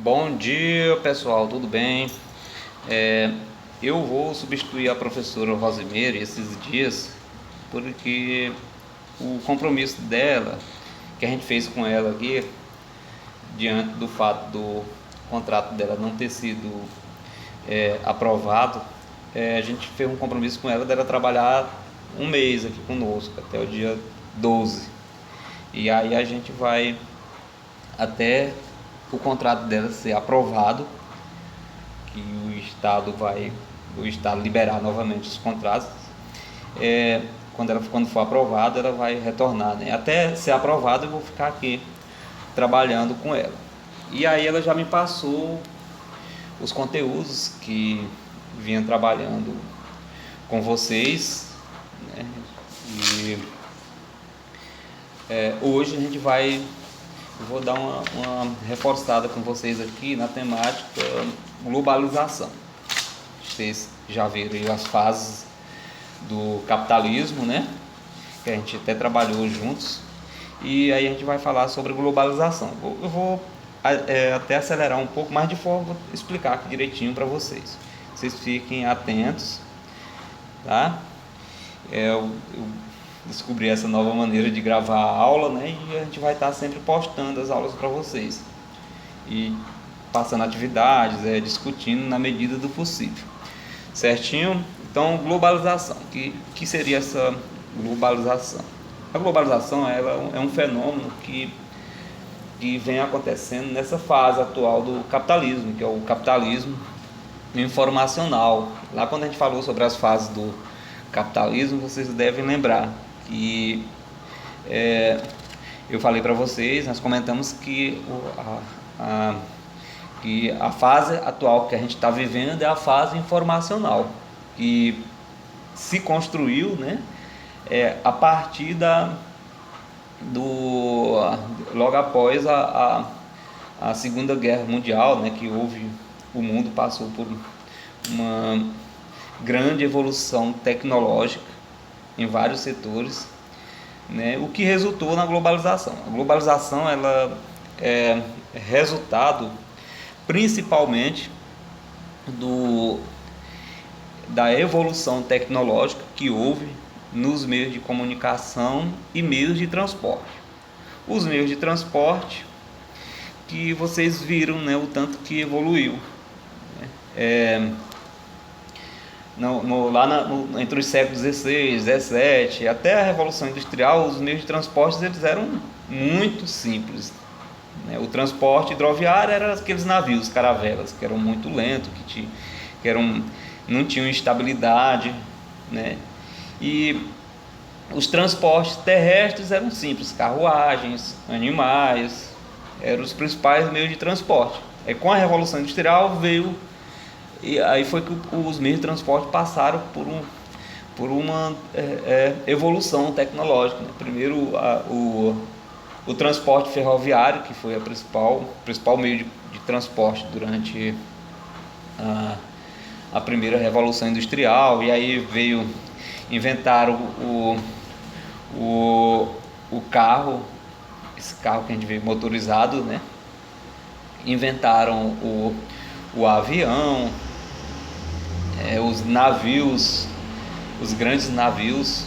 Bom dia, pessoal, tudo bem? Eu vou substituir a professora Rosimeire esses dias porque o compromisso dela, que a gente fez com ela aqui, diante do fato do contrato dela não ter sido aprovado, a gente fez um compromisso com ela dela trabalhar um mês aqui conosco, até o dia 12. E aí a gente vai até o contrato dela ser aprovado, que o Estado liberar novamente os contratos. Quando for aprovado, ela vai retornar, né? Até ser aprovado, eu vou ficar aqui trabalhando com ela. E aí ela já me passou os conteúdos que vinha trabalhando com vocês, né? E hoje eu vou dar uma reforçada com vocês aqui na temática globalização. Vocês já viram as fases do capitalismo, né? Que a gente até trabalhou juntos. E aí a gente vai falar sobre globalização. Eu vou até acelerar um pouco, mas de forma a explicar aqui direitinho para vocês. Vocês fiquem atentos, tá? Eu descobri essa nova maneira de gravar a aula, né? E a gente vai estar sempre postando as aulas para vocês e passando atividades, discutindo na medida do possível, certinho? Então, globalização. Que seria essa globalização? A globalização ela é um fenômeno que vem acontecendo nessa fase atual do capitalismo, que é o capitalismo informacional. Lá quando a gente falou sobre as fases do capitalismo, vocês devem lembrar que eu falei para vocês, nós comentamos que a fase atual que a gente está vivendo é a fase informacional, que se construiu, né, a partir logo após a Segunda Guerra Mundial, né, que o mundo passou por uma grande evolução tecnológica em vários setores, né, o que resultou na globalização. A globalização ela é resultado principalmente da evolução tecnológica que houve nos meios de comunicação e meios de transporte. Os meios de transporte que vocês viram, né, o tanto que evoluiu, né? Entre os séculos XVI, XVII, até a Revolução Industrial, os meios de transporte eles eram muito simples, né? O transporte hidroviário era aqueles navios, caravelas, que eram muito lentos, não tinham estabilidade, né? E os transportes terrestres eram simples, carruagens, animais, eram os principais meios de transporte. Com a Revolução Industrial e aí foi que os meios de transporte passaram por uma evolução tecnológica, né? Primeiro o transporte ferroviário, que foi o principal meio de transporte durante a primeira Revolução Industrial, e aí inventaram o carro, esse carro que a gente vê motorizado, né? Inventaram o avião, os navios, os grandes navios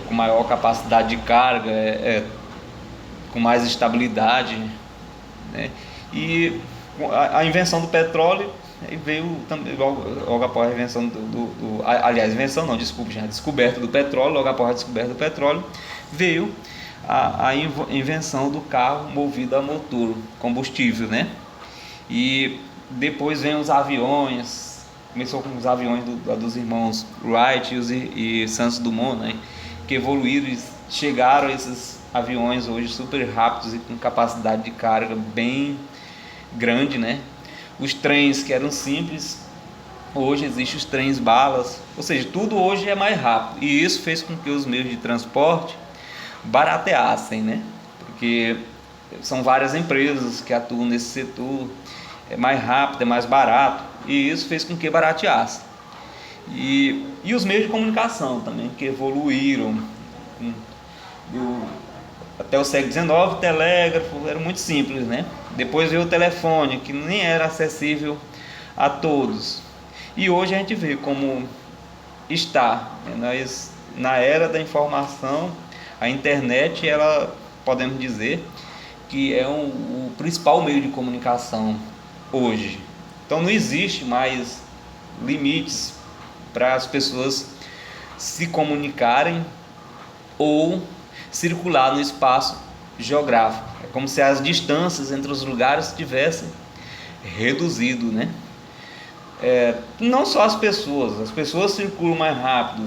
com maior capacidade de carga, com mais estabilidade, né? E a invenção do petróleo veio também logo após a invenção a descoberta do petróleo. Logo após a descoberta do petróleo veio a invenção do carro movido a motor combustível, né? E depois vem os aviões. Começou com os aviões dos irmãos Wright e Santos Dumont, né? Que evoluíram e chegaram a esses aviões hoje super rápidos e com capacidade de carga bem grande, né? Os trens que eram simples, hoje existem os trens balas, ou seja, tudo hoje é mais rápido, e isso fez com que os meios de transporte barateassem, né? Porque são várias empresas que atuam nesse setor, é mais rápido, é mais barato, e isso fez com que barateasse. E os meios de comunicação também, que evoluíram até o século XIX. O telégrafo era muito simples, né? Depois veio o telefone, que nem era acessível a todos. E hoje a gente vê como está, né? Nós, na era da informação, a internet, ela, podemos dizer, que é o principal meio de comunicação hoje. Então não existe mais limites para as pessoas se comunicarem ou circular no espaço geográfico. É como se as distâncias entre os lugares tivessem reduzido, né? Não só as pessoas circulam mais rápido,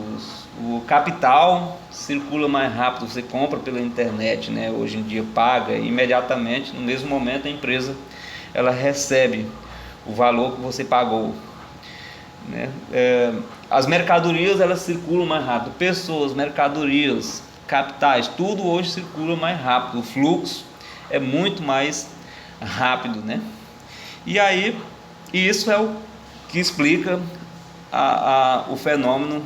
o capital circula mais rápido, você compra pela internet, né? Hoje em dia paga imediatamente, no mesmo momento a empresa ela recebe o valor que você pagou, né? As mercadorias elas circulam mais rápido, pessoas, mercadorias, capitais, tudo hoje circula mais rápido, o fluxo é muito mais rápido, né? E aí, isso é o que explica o fenômeno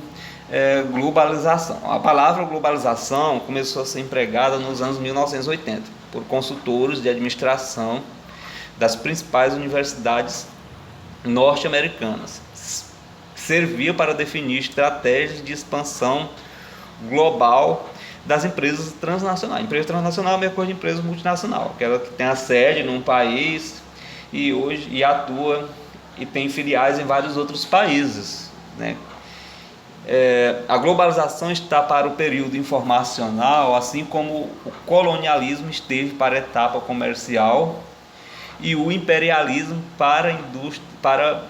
globalização. A palavra globalização começou a ser empregada nos anos 1980 por consultores de administração das principais universidades norte-americanas. Servia para definir estratégias de expansão global das empresas transnacionais. Empresa transnacional é a mesma coisa de empresa multinacional, aquela que tem a sede num país e atua e tem filiais em vários outros países, né? A globalização está para o período informacional, assim como o colonialismo esteve para a etapa comercial e o imperialismo para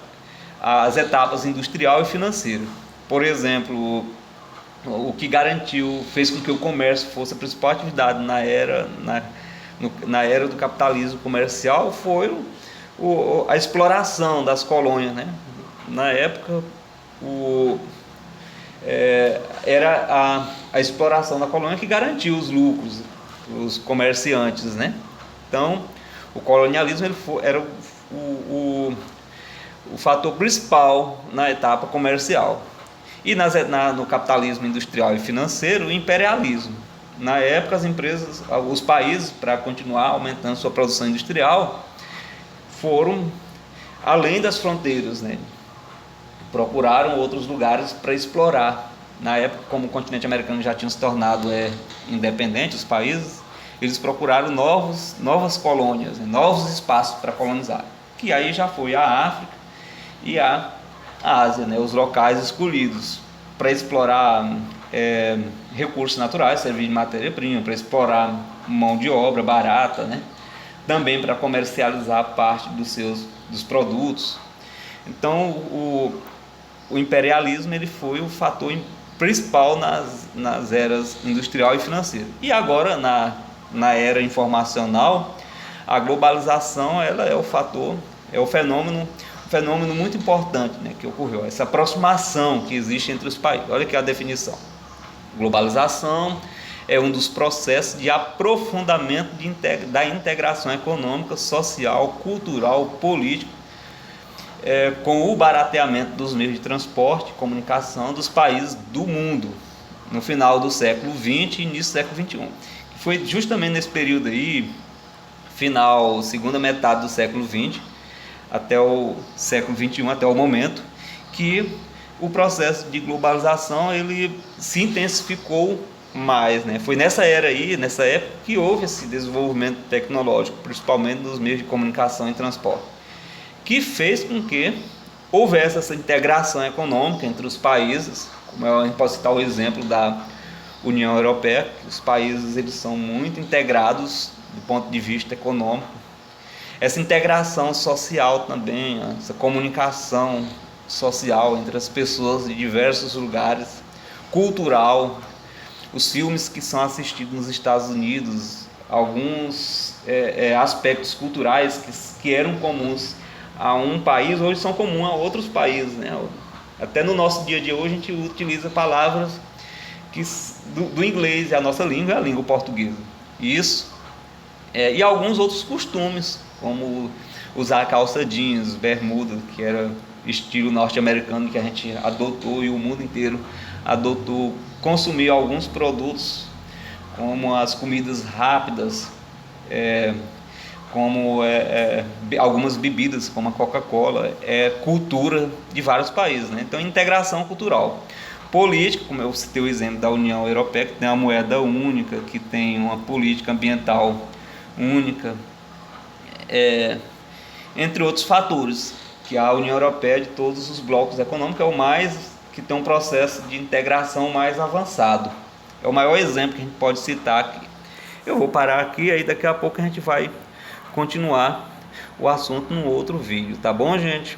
as etapas industrial e financeira. Por exemplo, o que fez com que o comércio fosse a principal atividade na era do capitalismo comercial foi a exploração das colônias, né? Na época, era a exploração da colônia que garantia os lucros, os comerciantes, né? Então, o colonialismo era o fator principal na etapa comercial. E no capitalismo industrial e financeiro, o imperialismo. Na época, os países, para continuar aumentando sua produção industrial, foram além das fronteiras, né? Procuraram outros lugares para explorar. Na época, como o continente americano já tinha se tornado independente, os países, eles procuraram novas colônias, né? Novos espaços para colonizar, que aí já foi a África e a Ásia, né? Os locais escolhidos para explorar recursos naturais, servir de matéria-prima, para explorar mão de obra barata, né? Também para comercializar parte dos produtos. Então, o imperialismo ele foi o fator principal nas eras industrial e financeira. E agora, na era informacional, a globalização ela é um fenômeno muito importante, né, que ocorreu, essa aproximação que existe entre os países. Olha aqui a definição. Globalização é um dos processos de aprofundamento da integração econômica, social, cultural, política, com o barateamento dos meios de transporte e comunicação dos países do mundo, no final do século XX e início do século XXI. Foi justamente nesse período aí, segunda metade do século XX, até o século XXI, até o momento, que o processo de globalização ele se intensificou mais, né? Foi nessa época que houve esse desenvolvimento tecnológico, principalmente nos meios de comunicação e transporte, que fez com que houvesse essa integração econômica entre os países, como a gente pode citar o exemplo da União Europeia, que os países eles são muito integrados do ponto de vista econômico. Essa integração social também, essa comunicação social entre as pessoas de diversos lugares, cultural, os filmes que são assistidos nos Estados Unidos, alguns aspectos culturais que eram comuns a um país, hoje são comuns a outros países, né? Até no nosso dia a dia hoje a gente utiliza palavras do inglês, a nossa língua é a língua portuguesa. Isso. E alguns outros costumes, como usar calça jeans, bermuda, que era estilo norte-americano que a gente adotou e o mundo inteiro adotou, consumir alguns produtos como as comidas rápidas, como algumas bebidas, como a Coca-Cola, é cultura de vários países, né? Então, integração cultural. Política, como eu citei o exemplo da União Europeia, que tem uma moeda única, que tem uma política ambiental única, entre outros fatores, que a União Europeia, de todos os blocos econômicos, é o mais que tem um processo de integração mais avançado. É o maior exemplo que a gente pode citar aqui. Eu vou parar aqui, aí daqui a pouco a gente vai continuar o assunto num outro vídeo, tá bom, gente?